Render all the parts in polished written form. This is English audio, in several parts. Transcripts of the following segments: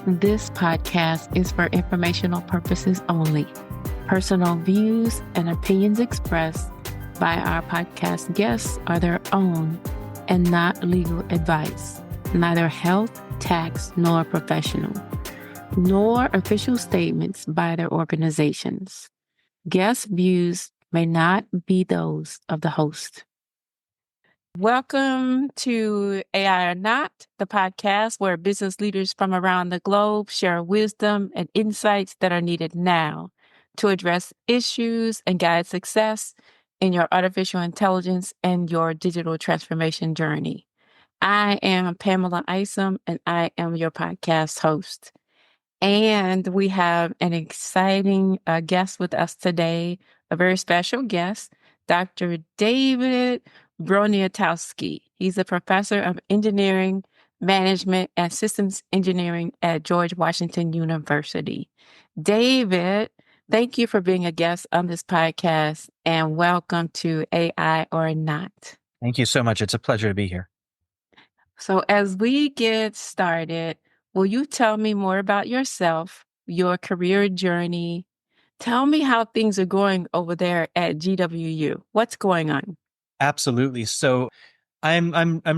This podcast is for informational purposes only. Personal views and opinions expressed by our podcast guests are their own and not legal advice, neither health, tax, nor professional, nor official statements by their organizations. Guest views may not be those of the host. Welcome to AI or Not, the podcast where business leaders from around the globe share wisdom and insights that are needed now to address issues and guide success in your artificial intelligence and your digital transformation journey. I am Pamela Isom, and I am your podcast host. And we have an exciting guest with us today, a very special guest, Dr. David Broniatowski. He's a professor of engineering, management, and systems engineering at George Washington University. David, thank you for being a guest on this podcast, and welcome to AI or Not. Thank you so much. It's a pleasure to be here. So as we get started, will you tell me more about yourself, your career journey? Tell me how things are going over there at GWU. What's going on? Absolutely. So I'm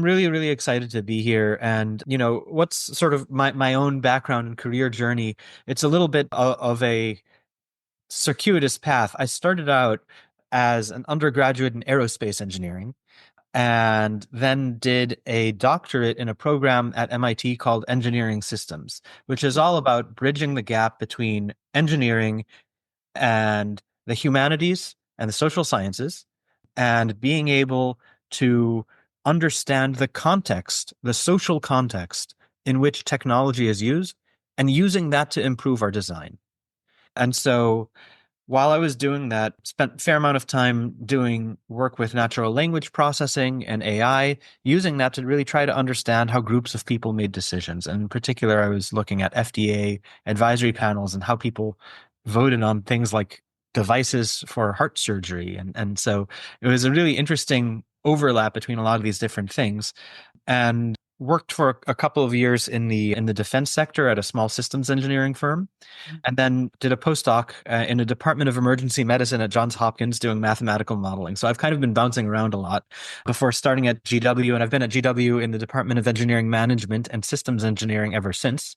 really excited to be here. And what's sort of my own background and career journey, it's a little bit of a circuitous path. I started out as an undergraduate in aerospace engineering and then did a doctorate in a program at MIT called Engineering Systems, which is all about bridging the gap between engineering and the humanities and the social sciences, and being able to understand the context, the social context in which technology is used, and using that to improve our design. And so while I was doing that, spent a fair amount of time doing work with natural language processing and AI, using that to really try to understand how groups of people made decisions. And in particular, I was looking at FDA advisory panels and how people voted on things like devices for heart surgery. And so it was a really interesting overlap between a lot of these different things. And worked for a couple of years in the defense sector at a small systems engineering firm, and then did a postdoc in the Department of Emergency Medicine at Johns Hopkins doing mathematical modeling. So I've kind of been bouncing around a lot before starting at GW, and I've been at GW in the Department of Engineering Management and Systems Engineering ever since.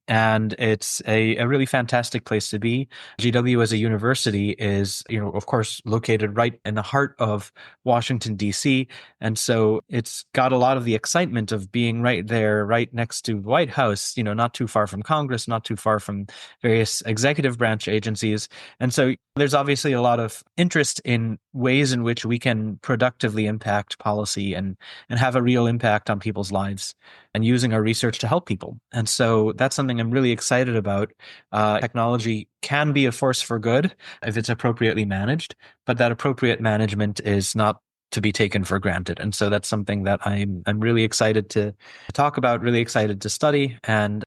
And it's a really fantastic place to be. GW as a university is, of course, located right in the heart of Washington, D.C. And so it's got a lot of the excitement of being right there, right next to the White House, not too far from Congress, not too far from various executive branch agencies. And so there's obviously a lot of interest in ways in which we can productively impact policy and have a real impact on people's lives, and using our research to help people. And so that's something I'm really excited about. Technology can be a force for good if it's appropriately managed, but that appropriate management is not to be taken for granted. And so that's something that I'm really excited to talk about, really excited to study, and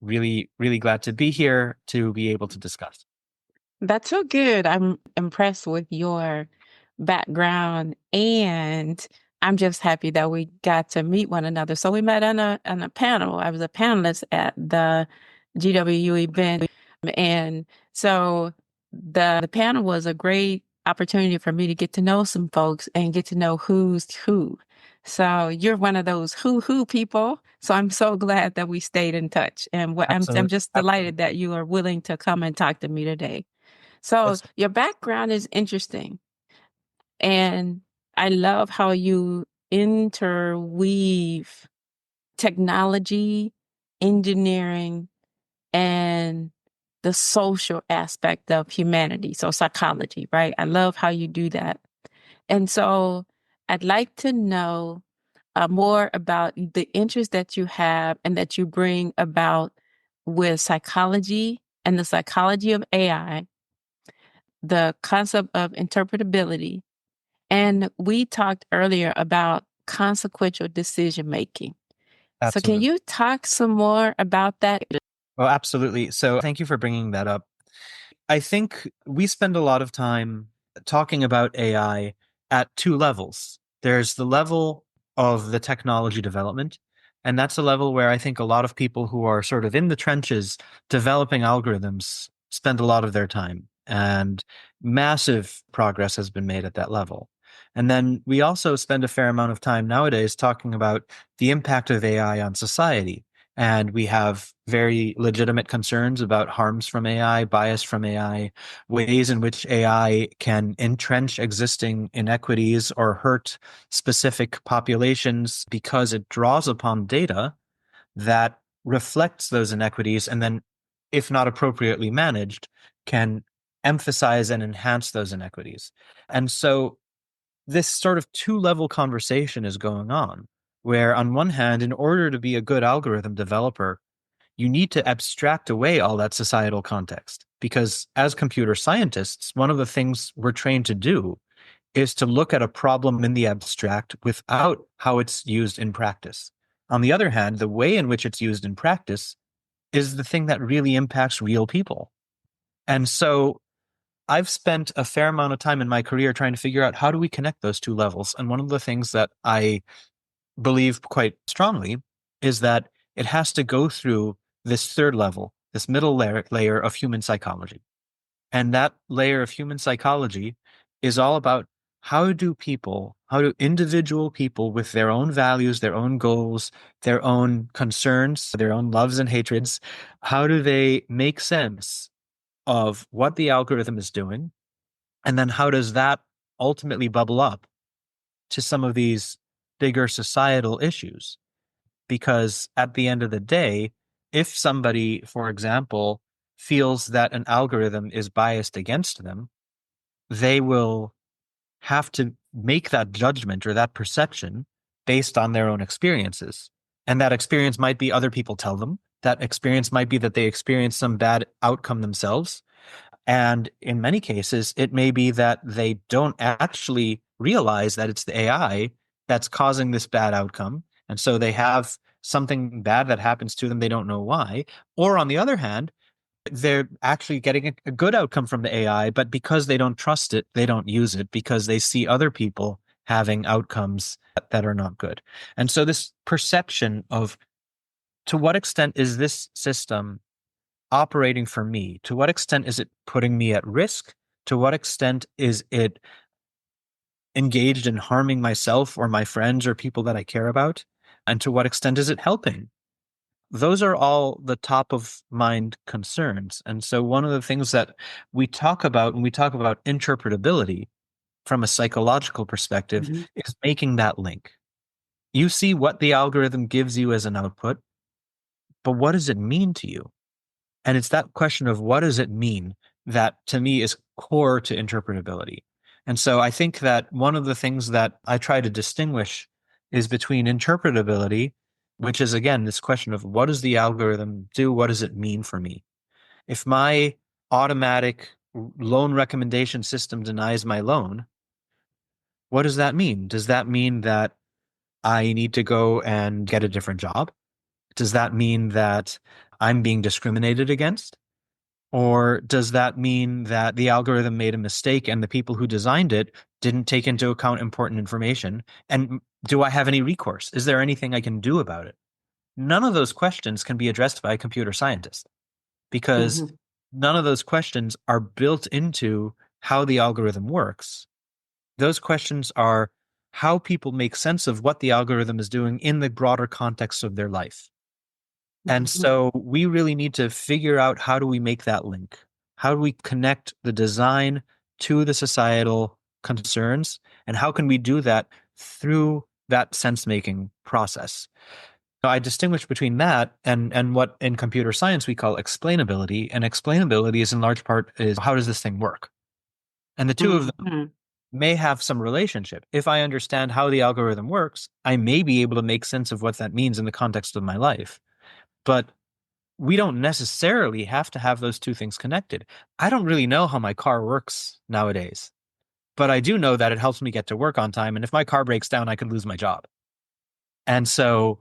really glad to be here to be able to discuss. That's so good. I'm impressed with your background, and I'm just happy that we got to meet one another. So we met on a panel. I was a panelist at the GWU event, and so the panel was a great opportunity for me to get to know some folks and get to know who's who. So you're one of those who people. So I'm so glad that we stayed in touch, and I'm just delighted that you are willing to come and talk to me today. So your background is interesting, and I love how you interweave technology, engineering, and the social aspect of humanity. So psychology, right? I love how you do that. And so I'd like to know more about the interest that you have and that you bring about with psychology and the psychology of AI, the concept of interpretability. And we talked earlier about consequential decision making. So can you talk some more about that? Well, absolutely. So thank you for bringing that up. I think we spend a lot of time talking about AI at two levels. There's the level of the technology development, And that's a level where I think a lot of people who are sort of in the trenches developing algorithms spend a lot of their time. And massive progress has been made at that level. And then we also spend a fair amount of time nowadays talking about the impact of AI on society. And we have very legitimate concerns about harms from AI, bias from AI, ways in which AI can entrench existing inequities or hurt specific populations because it draws upon data that reflects those inequities and then, if not appropriately managed, can emphasize and enhance those inequities. And so this sort of two-level conversation is going on, where on one hand, in order to be a good algorithm developer, you need to abstract away all that societal context. Because as computer scientists, one of the things we're trained to do is to look at a problem in the abstract without how it's used in practice. On the other hand, the way in which it's used in practice is the thing that really impacts real people. And so I've spent a fair amount of time in my career trying to figure out how do we connect those two levels. And one of the things that I believe quite strongly is that it has to go through this third level, this middle layer of human psychology. And that layer of human psychology is all about how do individual people with their own values, their own goals, their own concerns, their own loves and hatreds, how do they make sense of what the algorithm is doing? And then how does that ultimately bubble up to some of these bigger societal issues? Because at the end of the day, if somebody, for example, feels that an algorithm is biased against them, they will have to make that judgment or that perception based on their own experiences. And that experience might be other people tell them. That experience might be that they experience some bad outcome themselves. And in many cases, it may be that they don't actually realize that it's the AI that's causing this bad outcome. And so they have something bad that happens to them. They don't know why. Or on the other hand, they're actually getting a good outcome from the AI, but because they don't trust it, they don't use it because they see other people having outcomes that are not good. And so this perception of to what extent is this system operating for me? To what extent is it putting me at risk? To what extent is it engaged in harming myself or my friends or people that I care about? And to what extent is it helping? Those are all the top of mind concerns. And so one of the things that we talk about when we talk about interpretability from a psychological perspective is making that link. You see what the algorithm gives you as an output, but what does it mean to you? And it's that question of what does it mean that to me is core to interpretability. And so I think that one of the things that I try to distinguish is between interpretability, which is again this question of what does the algorithm do? What does it mean for me? If my automatic loan recommendation system denies my loan, what does that mean? Does that mean that I need to go and get a different job? Does that mean that I'm being discriminated against? Or does that mean that the algorithm made a mistake and the people who designed it didn't take into account important information? And do I have any recourse? Is there anything I can do about it? None of those questions can be addressed by a computer scientist because none of those questions are built into how the algorithm works. Those questions are how people make sense of what the algorithm is doing in the broader context of their life. And so we really need to figure out how do we make that link? How do we connect the design to the societal concerns? And how can we do that through that sense-making process? So I distinguish between that and what in computer science we call explainability. And explainability is in large part is how does this thing work? And the two of them may have some relationship. If I understand how the algorithm works, I may be able to make sense of what that means in the context of my life. But we don't necessarily have to have those two things connected. I don't really know how my car works nowadays, but I do know that it helps me get to work on time. And if my car breaks down, I could lose my job. And so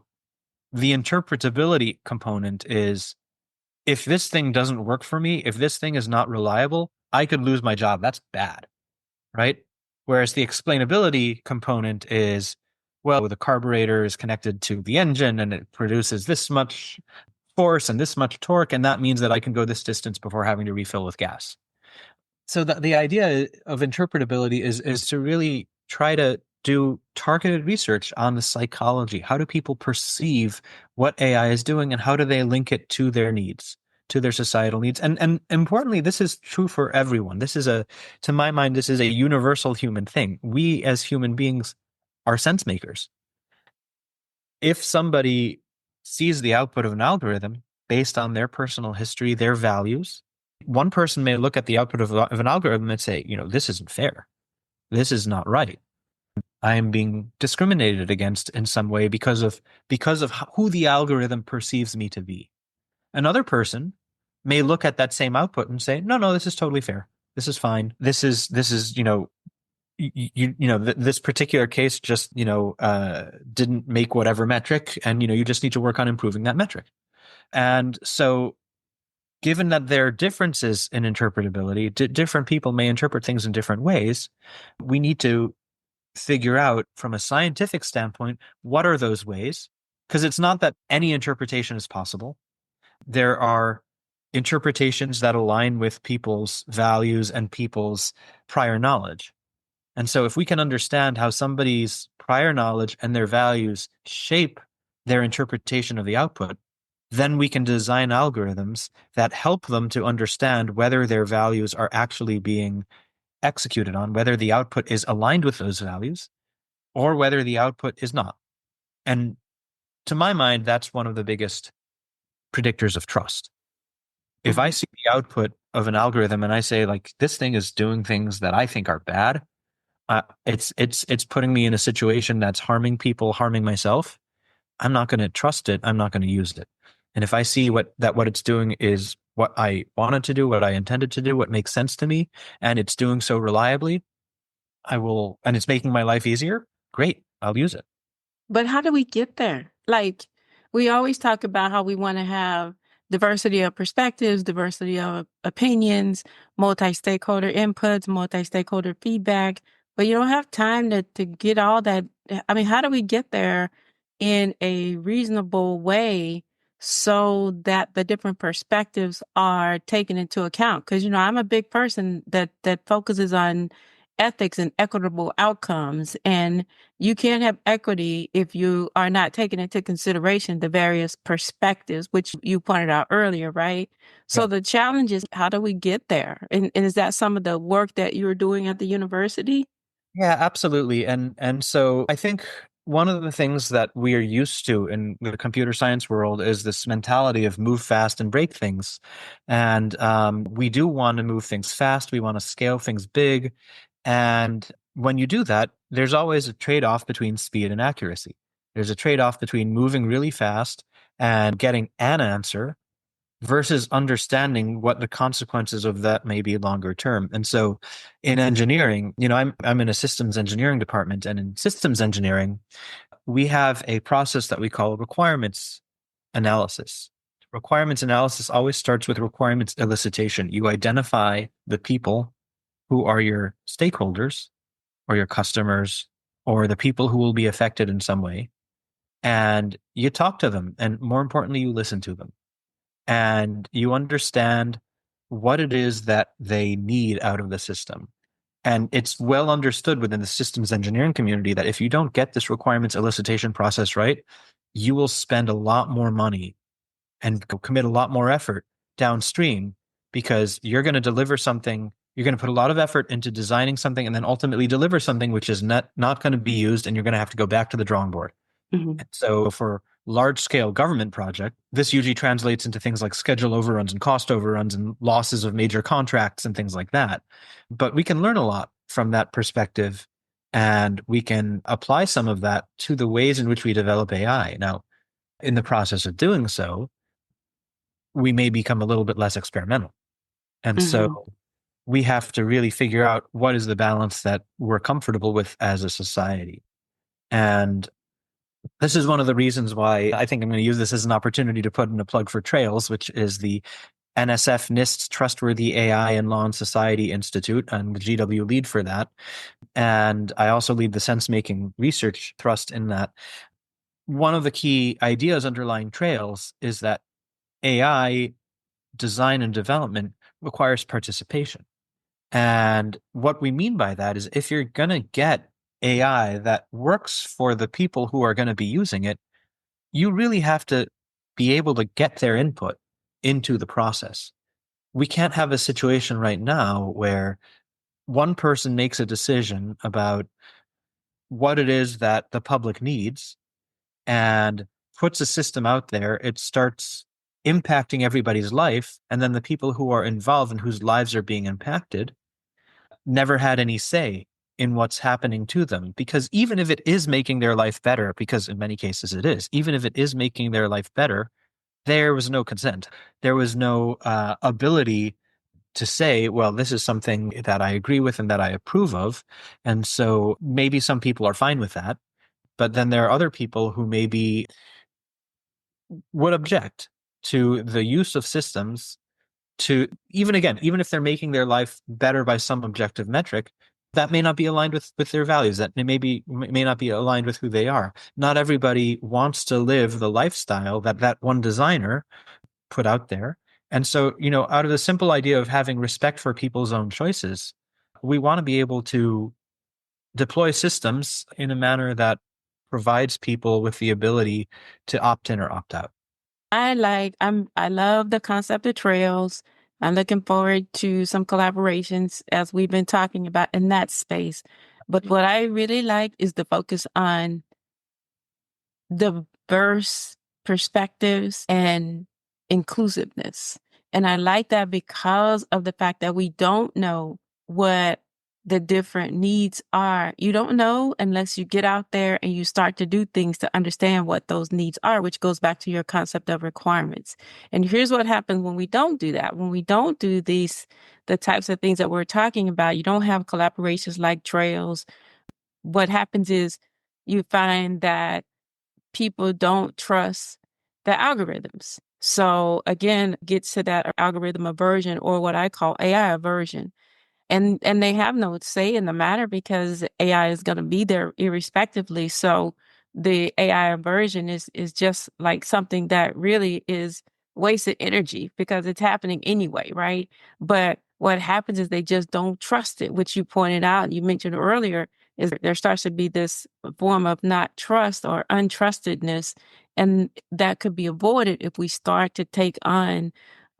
the interpretability component is if this thing doesn't work for me, if this thing is not reliable, I could lose my job. That's bad, right? Whereas the explainability component is well, the carburetor is connected to the engine and it produces this much force and this much torque, and that means that I can go this distance before having to refill with gas. So the idea of interpretability is to really try to do targeted research on the psychology. How do people perceive what AI is doing, and how do they link it to their needs, to their societal needs? And importantly, this is true for everyone. To my mind, this is a universal human thing. We as human beings are sense makers. If somebody sees the output of an algorithm based on their personal history, their values, one person may look at the output of an algorithm and say, this isn't fair. This is not right. I am being discriminated against in some way because of who the algorithm perceives me to be. Another person may look at that same output and say, no, this is totally fair. This is fine. This is this particular case just didn't make whatever metric, and you just need to work on improving that metric. And so given that there are differences in interpretability, different people may interpret things in different ways. We need to figure out from a scientific standpoint, what are those ways? Because it's not that any interpretation is possible. There are interpretations that align with people's values and people's prior knowledge. And so if we can understand how somebody's prior knowledge and their values shape their interpretation of the output, then we can design algorithms that help them to understand whether their values are actually being executed on, whether the output is aligned with those values, or whether the output is not. And to my mind, that's one of the biggest predictors of trust. If I see the output of an algorithm and I say, like, this thing is doing things that I think are bad, it's putting me in a situation that's harming people, harming myself, I'm not going to trust it. I'm not going to use it. And if I see what it's doing is what I wanted to do, what I intended to do, what makes sense to me, and it's doing so reliably, I will, and it's making my life easier, great, I'll use it. But how do we get there? Like, we always talk about how we want to have diversity of perspectives, diversity of opinions, multi-stakeholder inputs, multi-stakeholder feedback, but you don't have time to get all that. I mean, how do we get there in a reasonable way so that the different perspectives are taken into account? Because, I'm a big person that focuses on ethics and equitable outcomes. And you can't have equity if you are not taking into consideration the various perspectives, which you pointed out earlier, right? So Yeah. the challenge is, how do we get there? And is that some of the work that you're doing at the university? Yeah, absolutely. And so I think one of the things that we are used to in the computer science world is this mentality of move fast and break things. And we do want to move things fast. We want to scale things big. And when you do that, there's always a trade-off between speed and accuracy. There's a trade-off between moving really fast and getting an answer versus understanding what the consequences of that may be longer term. And so in engineering, I'm in a systems engineering department, and in systems engineering, we have a process that we call requirements analysis. Requirements analysis always starts with requirements elicitation. You identify the people who are your stakeholders or your customers or the people who will be affected in some way, and you talk to them, and more importantly, you listen to them. And you understand what it is that they need out of the system. And it's well understood within the systems engineering community that if you don't get this requirements elicitation process right, you will spend a lot more money and commit a lot more effort downstream, because you're going to deliver something. You're going to put a lot of effort into designing something and then ultimately deliver something which is not going to be used, and you're going to have to go back to the drawing board. Mm-hmm. So for large scale government project, this usually translates into things like schedule overruns and cost overruns and losses of major contracts and things like that. But we can learn a lot from that perspective, and we can apply some of that to the ways in which we develop AI. Now, in the process of doing so, we may become a little bit less experimental. And Mm-hmm. so we have to really figure out what is the balance that we're comfortable with as a society. And this is one of the reasons why I think I'm going to use this as an opportunity to put in a plug for Trails, which is the NSF NIST's Trustworthy AI in Law and Society Institute. I'm the GW lead for that. And I also lead the sense-making research thrust in that. One of the key ideas underlying Trails is that AI design and development requires participation. And what we mean by that is if you're going to get AI that works for the people who are going to be using it, you really have to be able to get their input into the process. We can't have a situation right now where one person makes a decision about what it is that the public needs and puts a system out there. It starts impacting everybody's life. And then the people who are involved and whose lives are being impacted never had any say in what's happening to them. Because even if it is making their life better, because in many cases it is, even if it is making their life better, there was no consent. There was no ability to say, well, this is something that I agree with and that I approve of. And so maybe some people are fine with that. But then there are other people who maybe would object to the use of systems to even if they're making their life better by some objective metric, that may not be aligned with their values. That may not be aligned with who they are. Not everybody wants to live the lifestyle that one designer put out there. And so, out of the simple idea of having respect for people's own choices, we want to be able to deploy systems in a manner that provides people with the ability to opt in or opt out. I love the concept of trails. I'm looking forward to some collaborations as we've been talking about in that space. But what I really like is the focus on diverse perspectives and inclusiveness. And I like that because of the fact that we don't know what the different needs are. You don't know unless you get out there and you start to do things to understand what those needs are, which goes back to your concept of requirements. And here's what happens when we don't do that. When we don't do the types of things that we're talking about, you don't have collaborations like Trails. What happens is you find that people don't trust the algorithms. So again, gets to that algorithm aversion, or what I call AI aversion. And they have no say in the matter because AI is going to be there irrespectively. So the AI aversion is just like something that really is wasted energy because it's happening anyway, right? But what happens is they just don't trust it, which you pointed out, you mentioned earlier, is there starts to be this form of not trust or untrustedness. And that could be avoided if we start to take on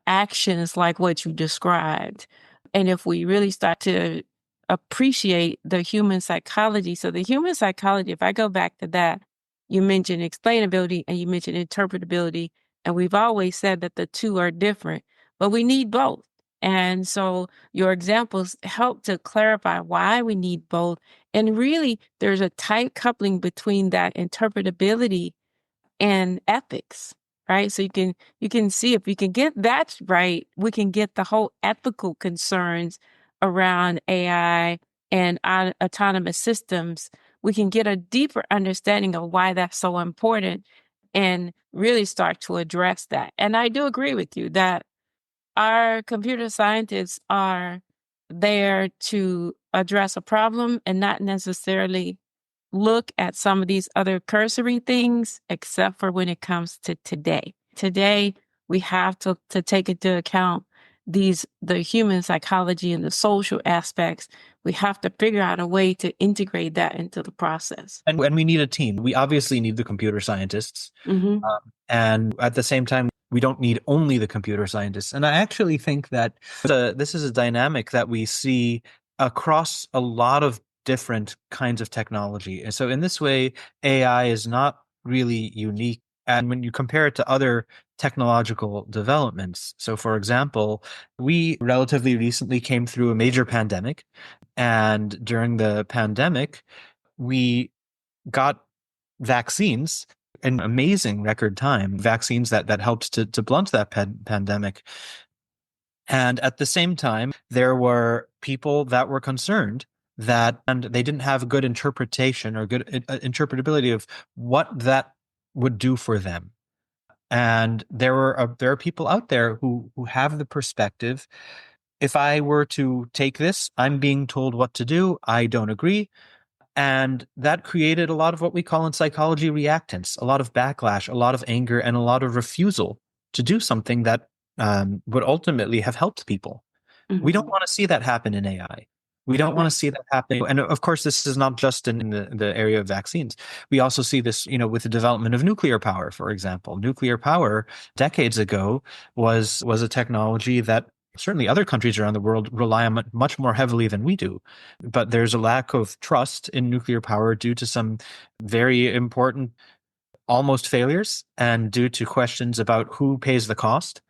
actions like what you described. And if we really start to appreciate the human psychology. So the human psychology, if I go back to that, you mentioned explainability and you mentioned interpretability. And we've always said that the two are different, but we need both. And so your examples help to clarify why we need both. And really, there's a tight coupling between that interpretability and ethics, right? So you can see if we can get that right, we can get the whole ethical concerns around AI and autonomous systems. We can get a deeper understanding of why that's so important and really start to address that. And I do agree with you that our computer scientists are there to address a problem and not necessarily look at some of these other cursory things, except for when it comes to today. Today, we have to take into account the human psychology and the social aspects. We have to figure out a way to integrate that into the process. And we need a team. We obviously need the computer scientists. Mm-hmm. And at the same time, we don't need only the computer scientists. And I actually think that this is a dynamic that we see across a lot of different kinds of technology. And so in this way, AI is not really unique. And when you compare it to other technological developments, so for example, we relatively recently came through a major pandemic. And during the pandemic, we got vaccines in amazing record time, vaccines that helped to blunt that pandemic. And at the same time, there were people that were concerned and they didn't have a good interpretation or good interpretability of what that would do for them. And there are people out there who have the perspective. If I were to take this, I'm being told what to do. I don't agree. And that created a lot of what we call in psychology reactance, a lot of backlash, a lot of anger, and a lot of refusal to do something that would ultimately have helped people. We don't Mhm. want to see that happen in AI. We don't want to see that happen. And of course, this is not just in the area of vaccines. We also see this, with the development of nuclear power, for example. Nuclear power decades ago was a technology that certainly other countries around the world rely on much more heavily than we do. But there's a lack of trust in nuclear power due to some very important almost failures and due to questions about who pays the cost.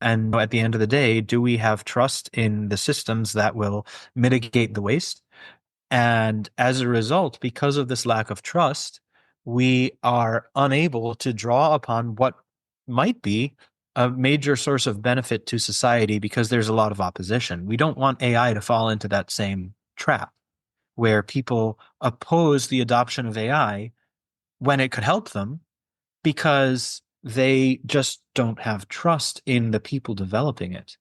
And at the end of the day, do we have trust in the systems that will mitigate the waste? And as a result, because of this lack of trust, we are unable to draw upon what might be a major source of benefit to society because there's a lot of opposition. We don't want AI to fall into that same trap where people oppose the adoption of AI when it could help them because they just don't have trust in the people developing it.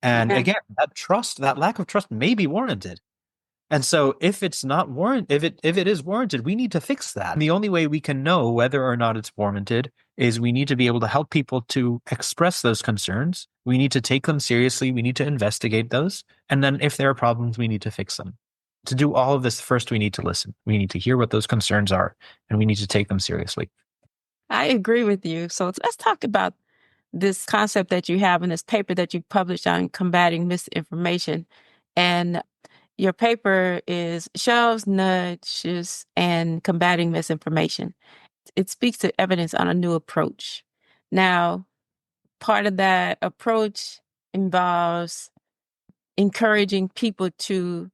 And Yeah. again, that lack of trust may be warranted. And so if it's not if it is warranted, we need to fix that. And the only way we can know whether or not it's warranted is we need to be able to help people to express those concerns. We need to take them seriously. We need to investigate those. And then if there are problems, we need to fix them. To do all of this, first we need to listen. We need to hear what those concerns are, and we need to take them seriously. I agree with you. So let's talk about this concept that you have in this paper that you published on combating misinformation. And your paper is Shelves, Nudges, and Combating Misinformation. It speaks to evidence on a new approach. Now, part of that approach involves encouraging people to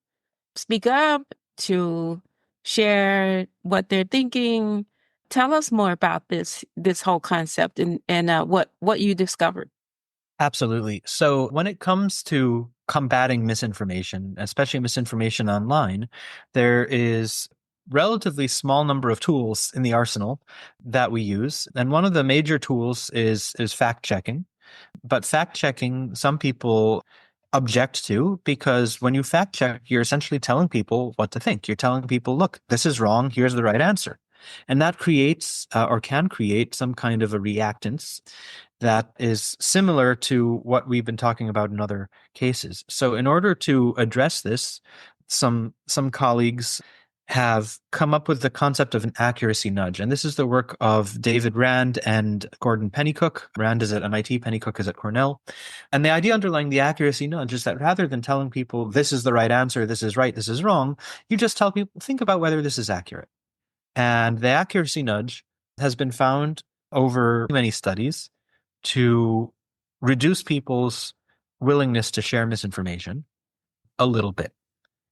speak up, to share what they're thinking. Tell us more about this whole concept and what you discovered. Absolutely. So when it comes to combating misinformation, especially misinformation online, there is relatively small number of tools in the arsenal that we use. And one of the major tools is fact checking. But fact checking, some people object to because when you fact check, you're essentially telling people what to think. You're telling people, look, this is wrong. Here's the right answer. And that creates or can create some kind of a reactance that is similar to what we've been talking about in other cases. So in order to address this, some colleagues have come up with the concept of an accuracy nudge. And this is the work of David Rand and Gordon Pennycook. Rand is at MIT, Pennycook is at Cornell. And the idea underlying the accuracy nudge is that rather than telling people this is the right answer, this is right, this is wrong, you just tell people, think about whether this is accurate. And the accuracy nudge has been found over many studies to reduce people's willingness to share misinformation a little bit.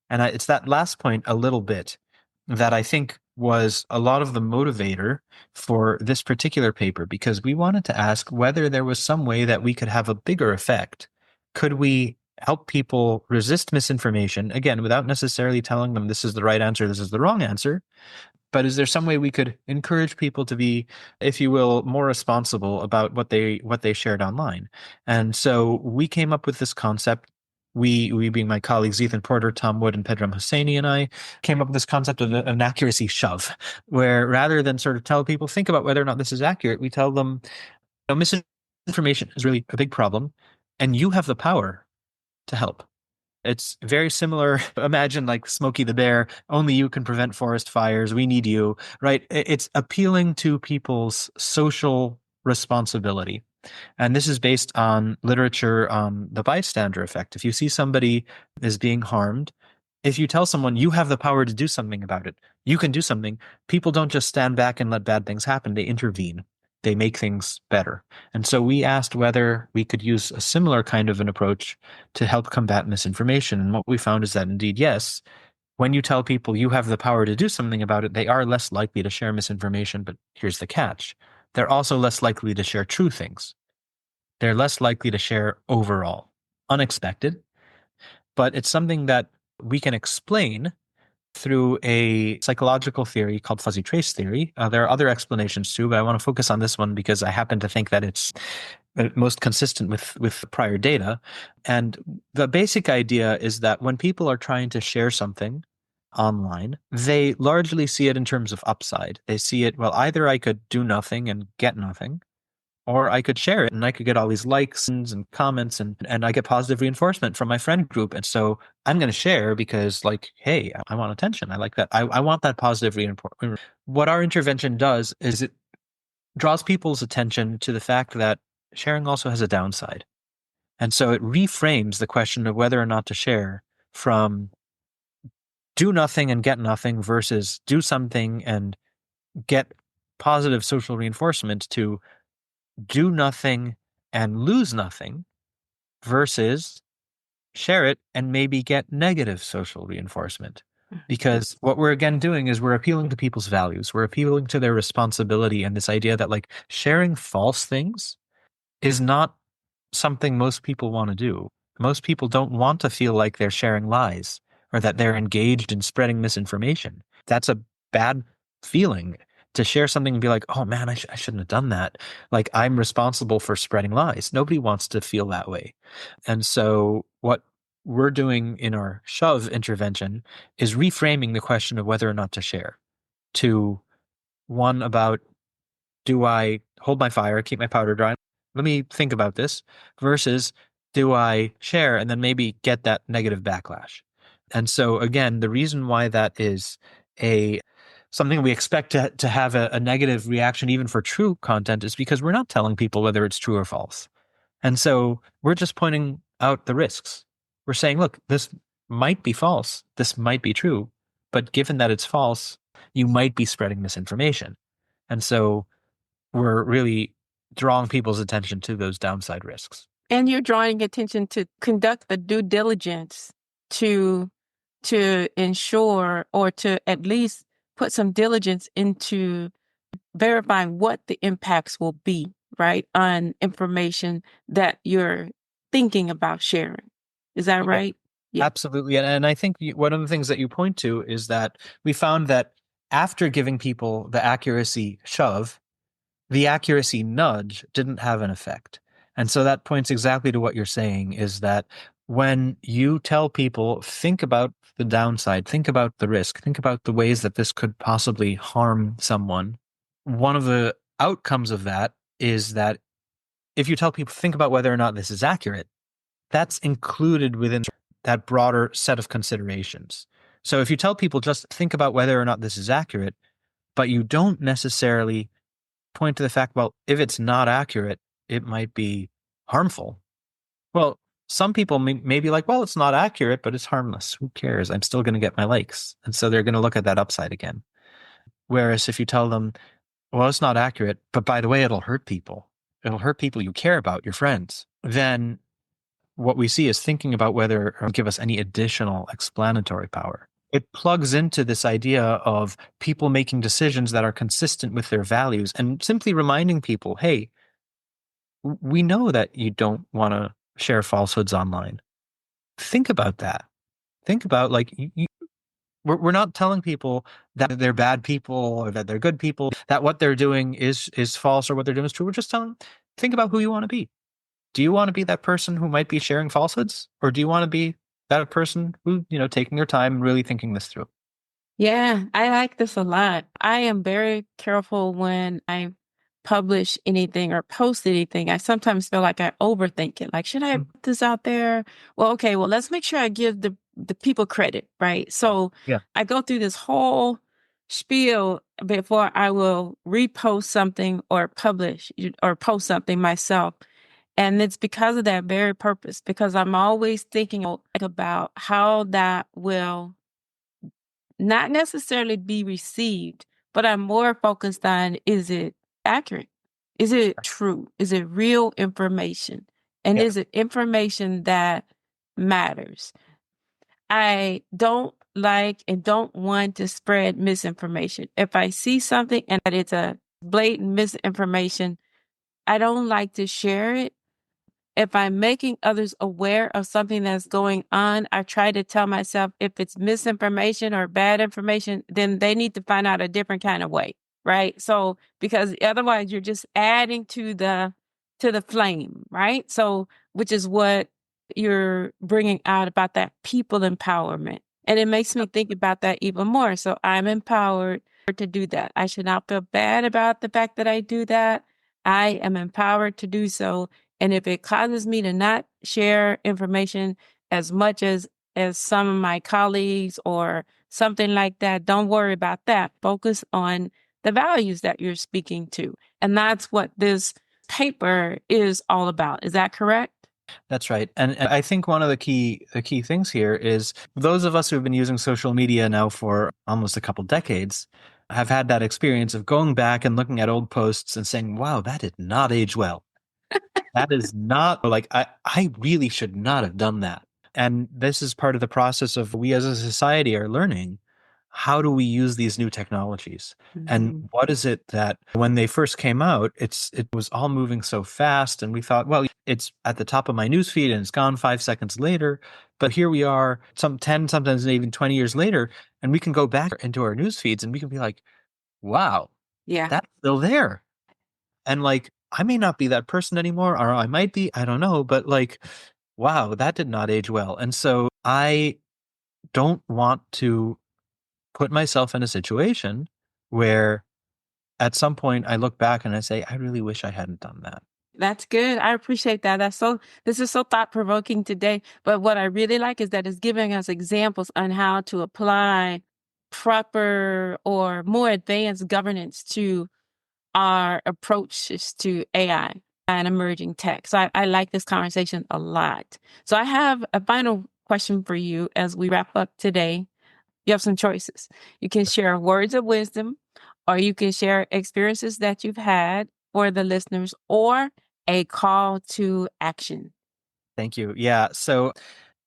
And it's that last point, a little bit, that I think was a lot of the motivator for this particular paper, because we wanted to ask whether there was some way that we could have a bigger effect. Could we help people resist misinformation, again, without necessarily telling them this is the right answer, this is the wrong answer, but is there some way we could encourage people to be, if you will, more responsible about what they shared online? And so we came up with this concept. We being my colleagues Ethan Porter, Tom Wood, and Pedram Hosseini, and I came up with this concept of an accuracy shove, where rather than sort of tell people think about whether or not this is accurate, we tell them, misinformation is really a big problem, and you have the power to help. It's very similar. Imagine like Smokey the Bear, only you can prevent forest fires. We need you, right? It's appealing to people's social responsibility. And this is based on literature on the bystander effect. If you see somebody is being harmed, if you tell someone you have the power to do something about it, you can do something, people don't just stand back and let bad things happen. They intervene. They make things better. And so we asked whether we could use a similar kind of an approach to help combat misinformation. And what we found is that indeed, yes, when you tell people you have the power to do something about it, they are less likely to share misinformation. But here's the catch. They're also less likely to share true things. They're less likely to share overall. Unexpected, but it's something that we can explain through a psychological theory called fuzzy trace theory. There are other explanations too, but I want to focus on this one because I happen to think that it's most consistent with prior data. And the basic idea is that when people are trying to share something online, they largely see it in terms of upside. They see it, well, either I could do nothing and get nothing, or I could share it and I could get all these likes and comments and I get positive reinforcement from my friend group. And so I'm going to share because, like, hey, I want attention. I like that. I want that positive reinforcement. What our intervention does is it draws people's attention to the fact that sharing also has a downside. And so it reframes the question of whether or not to share from do nothing and get nothing versus do something and get positive social reinforcement to do nothing and lose nothing versus share it and maybe get negative social reinforcement. Because what we're again doing is we're appealing to people's values. We're appealing to their responsibility and this idea that, like, sharing false things is not something most people want to do. Most people don't want to feel like they're sharing lies or that they're engaged in spreading misinformation. That's a bad feeling to share something and be like, oh man, I shouldn't have done that. Like, I'm responsible for spreading lies. Nobody wants to feel that way. And so what we're doing in our shove intervention is reframing the question of whether or not to share to one about, do I hold my fire, keep my powder dry? Let me think about this versus do I share and then maybe get that negative backlash? And so again, the reason why that is a something we expect to have a negative reaction even for true content is because we're not telling people whether it's true or false. And so we're just pointing out the risks. We're saying, look, this might be false. This might be true. But given that it's false, you might be spreading misinformation. And so we're really drawing people's attention to those downside risks. And you're drawing attention to conduct the due diligence to ensure or to at least put some diligence into verifying what the impacts will be, right, on information that you're thinking about sharing. Is that right? Yeah. Absolutely. And I think one of the things that you point to is that we found that after giving people the accuracy shove, the accuracy nudge didn't have an effect. And so that points exactly to what you're saying, is that when you tell people, think about the downside, think about the risk, think about the ways that this could possibly harm someone, one of the outcomes of that is that if you tell people, think about whether or not this is accurate, that's included within that broader set of considerations. So if you tell people, just think about whether or not this is accurate, but you don't necessarily point to the fact, well, if it's not accurate, it might be harmful. Well, some people may be like, well, it's not accurate, but it's harmless. Who cares? I'm still going to get my likes. And so they're going to look at that upside again. Whereas if you tell them, well, it's not accurate, but by the way, it'll hurt people. It'll hurt people you care about, your friends. Then what we see is thinking about whether or give us any additional explanatory power. It plugs into this idea of people making decisions that are consistent with their values and simply reminding people, hey, we know that you don't want to share falsehoods online. Think about that. Think about, like, we're not telling people that they're bad people or that they're good people, that what they're doing is false or what they're doing is true. We're just telling them, think about who you want to be. Do you want to be that person who might be sharing falsehoods? Or do you want to be that person who, taking their time and really thinking this through? Yeah, I like this a lot. I am very careful when I publish anything or post anything. I sometimes feel like I overthink it. Like, should I put this out there? Well, okay, well, let's make sure I give the people credit, right? So Yeah. I go through this whole spiel before I will repost something or publish or post something myself. And it's because of that very purpose, because I'm always thinking about how that will not necessarily be received, but I'm more focused on, is it accurate? Is it true? Is it real information? And is it information that matters? I don't like and don't want to spread misinformation. If I see something and that it's a blatant misinformation, I don't like to share it if I'm making others aware of something that's going on, I try to tell myself if it's misinformation or bad information, then they need to find out a different kind of way, right? So because otherwise you're just adding to the flame, right? So which is what you're bringing out about that people empowerment. And it makes me think about that even more. So I'm empowered to do that. I should not feel bad about the fact that I do that. I am empowered to do so. And if it causes me to not share information as much as some of my colleagues or something like that, don't worry about that. Focus on the values that you're speaking to. And that's what this paper is all about. Is that correct? That's right. And I think one of the key things here is those of us who've been using social media now for almost a couple decades have had that experience of going back and looking at old posts and saying, wow, that did not age well. That is not like I really should not have done that. And this is part of the process of we as a society are learning how do we use these new technologies? And what is it that when they first came out, it was all moving so fast and we thought, well, it's at the top of my newsfeed and it's gone 5 seconds later. But here we are, some 10, sometimes even 20 years later, and we can go back into our news feeds and we can be like, wow, Yeah. that's still there. And like, I may not be that person anymore, or I might be, I don't know, but like, wow, that did not age well. And so I don't want to put myself in a situation where at some point I look back and I say, I really wish I hadn't done that. That's good. I appreciate that. This is so thought provoking today. But what I really like is that it's giving us examples on how to apply proper or more advanced governance to our approaches to AI and emerging tech. So I like this conversation a lot. So I have a final question for you as we wrap up today. You have some choices. You can share words of wisdom, or you can share experiences that you've had for the listeners, or a call to action. Thank you. Yeah. So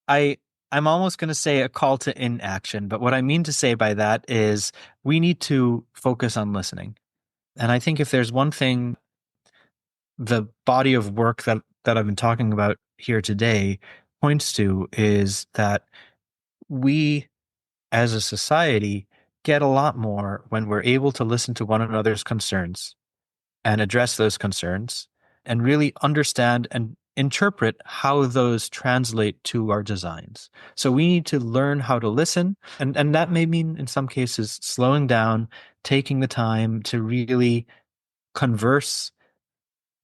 I I'm almost going to say a call to inaction, but what I mean to say by that is we need to focus on listening. And I think if there's one thing the body of work that I've been talking about here today points to is that we as a society get a lot more when we're able to listen to one another's concerns and address those concerns and really understand and interpret how those translate to our designs. So we need to learn how to listen. And that may mean in some cases slowing down, taking the time to really converse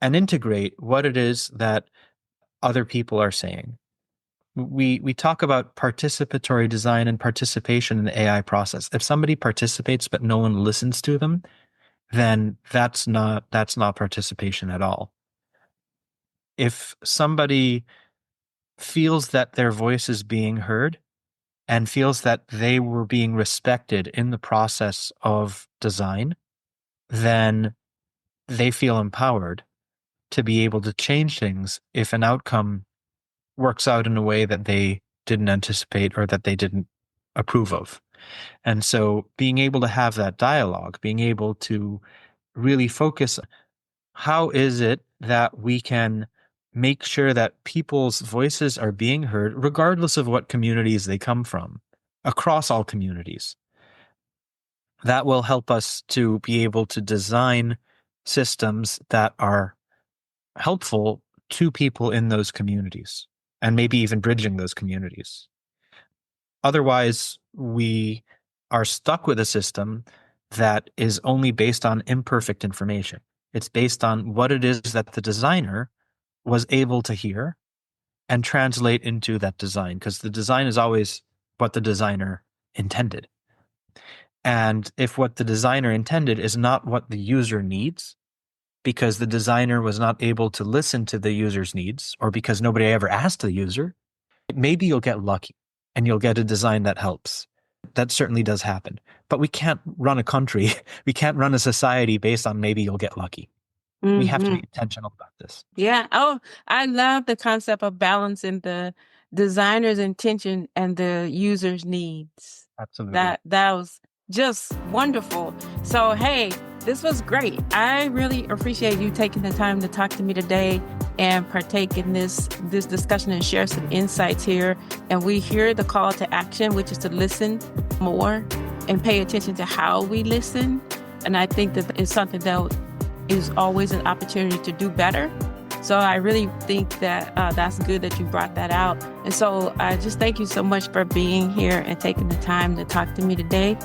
and integrate what it is that other people are saying. We talk about participatory design and participation in the AI process. If somebody participates but no one listens to them, then that's not participation at all. If somebody feels that their voice is being heard and feels that they were being respected in the process of design, then they feel empowered to be able to change things if an outcome works out in a way that they didn't anticipate or that they didn't approve of. And so being able to have that dialogue, being able to really focus, how is it that we can make sure that people's voices are being heard, regardless of what communities they come from, across all communities? That will help us to be able to design systems that are helpful to people in those communities and maybe even bridging those communities. Otherwise, we are stuck with a system that is only based on imperfect information. It's based on what it is that the designer was able to hear and translate into that design, because the design is always what the designer intended. And if what the designer intended is not what the user needs, because the designer was not able to listen to the user's needs, or because nobody ever asked the user, maybe you'll get lucky and you'll get a design that helps. That certainly does happen. But we can't run a country, we can't run a society based on maybe you'll get lucky. We have to be intentional about this. Yeah. Oh, I love the concept of balancing the designer's intention and the user's needs. Absolutely. That was just wonderful. So, hey, this was great. I really appreciate you taking the time to talk to me today. and partake in this discussion and share some insights here. And we hear the call to action, which is to listen more and pay attention to how we listen. And I think that it's something that is always an opportunity to do better. So I really think that that's good that you brought that out. And so I just thank you so much for being here and taking the time to talk to me today.